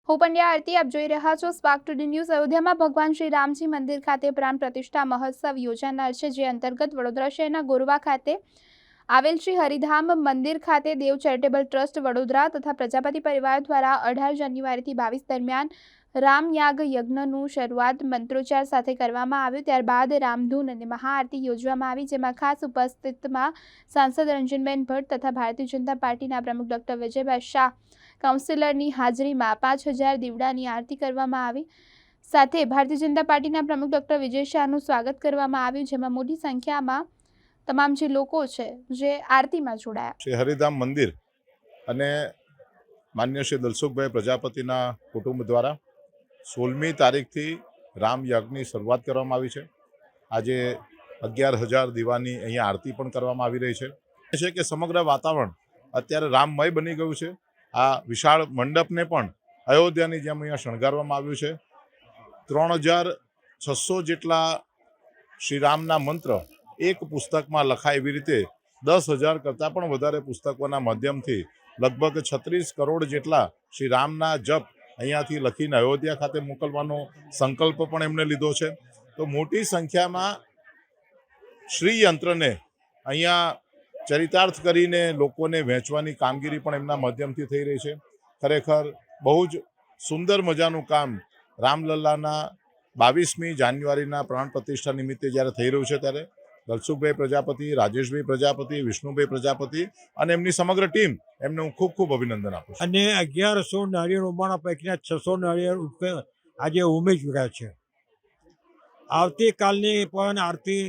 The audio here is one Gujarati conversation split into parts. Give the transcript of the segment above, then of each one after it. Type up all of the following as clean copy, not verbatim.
હું પંડ્યા આરતી આપ જોઈ રહ્યા છો સ્પાર્ક ટુડે ન્યૂઝ। અયોધ્યામાં ભગવાન શ્રી રામજી મંદિર ખાતે પ્રાણ પ્રતિષ્ઠા મહોત્સવ યોજાનાર છે, જે અંતર્ગત વડોદરા શહેરના ગોરવા ખાતે આવેલ શ્રી હરિધામ મંદિર ખાતે દેવ ચેરિટેબલ ટ્રસ્ટ વડોદરા તથા પ્રજાપતિ પરિવાર દ્વારા 18 જાન્યુઆરીથી 22 દરમિયાન રામયાગ યજ્ઞનું શરૂઆત મંત્રોચ્ચાર સાથે કરવામાં આવ્યું। ત્યારબાદ રામધૂન અને મહાઆરતી યોજવામાં આવી, જેમાં ખાસ ઉપસ્થિતમાં સાંસદ રંજનબેન ભટ્ટ તથા ભારતીય જનતા પાર્ટીના પ્રમુખ ડોક્ટર વિજયભાઈ શાહ કાઉન્સિલરની હાજરીમાં 5000 દીવડાની આરતી કરવામાં આવી। સાથે ભારતીય જનતા પાર્ટીના પ્રમુખ ડોક્ટર વિજય શાહનું સ્વાગત કરવામાં આવ્યું, જેમાં મોટી સંખ્યામાં તમામ જે લોકો છે જે આરતીમાં જોડાયા। શ્રી હરિધામ મંદિર અને માન્ય શ્રી દલસુખભાઈ પ્રજાપતિના કુટુંબ દ્વારા 16મી તારીખથી રામ યજ્ઞની શરૂઆત કરવામાં આવી છે। આજે 11000 દીવાની અહીંયા આરતી પણ કરવામાં આવી રહી છે કે સમગ્ર વાતાવરણ અત્યારે રામમય બની ગયું છે। આ વિશાળ મંડપને પણ અયોધ્યાની જેમ અહીંયા શણગારવામાં આવ્યું છે। 3600 જેટલા શ્રીરામના મંત્ર એક પુસ્તકમાં લખાય એવી રીતે 10,000 કરતાં પણ વધારે પુસ્તકોના માધ્યમથી લગભગ 36 કરોડ જેટલા શ્રીરામના જપ અહીંયાથી લખીને અયોધ્યા ખાતે મોકલવાનો સંકલ્પ પણ એમણે લીધો છે। તો મોટી સંખ્યામાં શ્રી યંત્રને અહીંયા ચરિતાર્થ કરીને લોકોને વહેંચવાની કામગીરી પણ એમના માધ્યમથી થઈ રહી છે। ખરેખર બહુ જ સુંદર મજાનું કામ રામલલ્લાના 22મી જાન્યુઆરીના પ્રાણ પ્રતિષ્ઠા નિમિત્તે જ્યારે થઈ રહ્યું છે, ત્યારે દલસુખભાઈ પ્રજાપતિ, રાજેશભાઈ પ્રજાપતિ, વિષ્ણુભાઈ પ્રજાપતિ અને એમની સમગ્ર ટીમ એમને હું ખૂબ ખૂબ અભિનંદન આપું છું। અને 1100 નાળિયેર ઉમાણા પૈકીના 600 નાળિયેર આજે ઉમેશ ગયા છે। આવતીકાલની પણ આરતી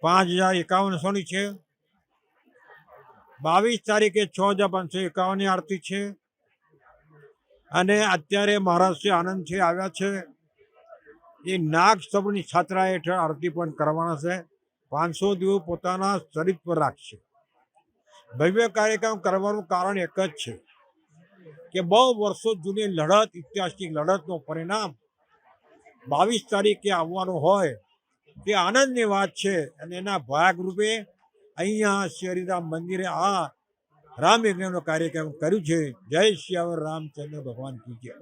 5051ની છે। 22 તારીખે 6551ની આરતી છે। અને અત્યારે મહારાજશ્રી આનંદથી આવ્યા છે, એ નાગ સ્તંભની છાત્રા હેઠળ આરતી પણ કરવાના છે। 500 દીવો પોતાના શરીર પર રાખશે। ભવ્ય કાર્યક્રમ કરવાનું કારણ એક જ છે કે બહુ વર્ષો જૂની લડત, ઐતિહાસિક લડતનું પરિણામ 22 તારીખે આવવાનું હોય તે આનંદની વાત છે। અને એના ભાગરૂપે અહીંયા શ્રી હરિરામ મંદિરે આ રામ યજ્ઞનો કાર્યક્રમ કર્યું છે। જય શ્રી રામચંદ્ર ભગવાન કી જય।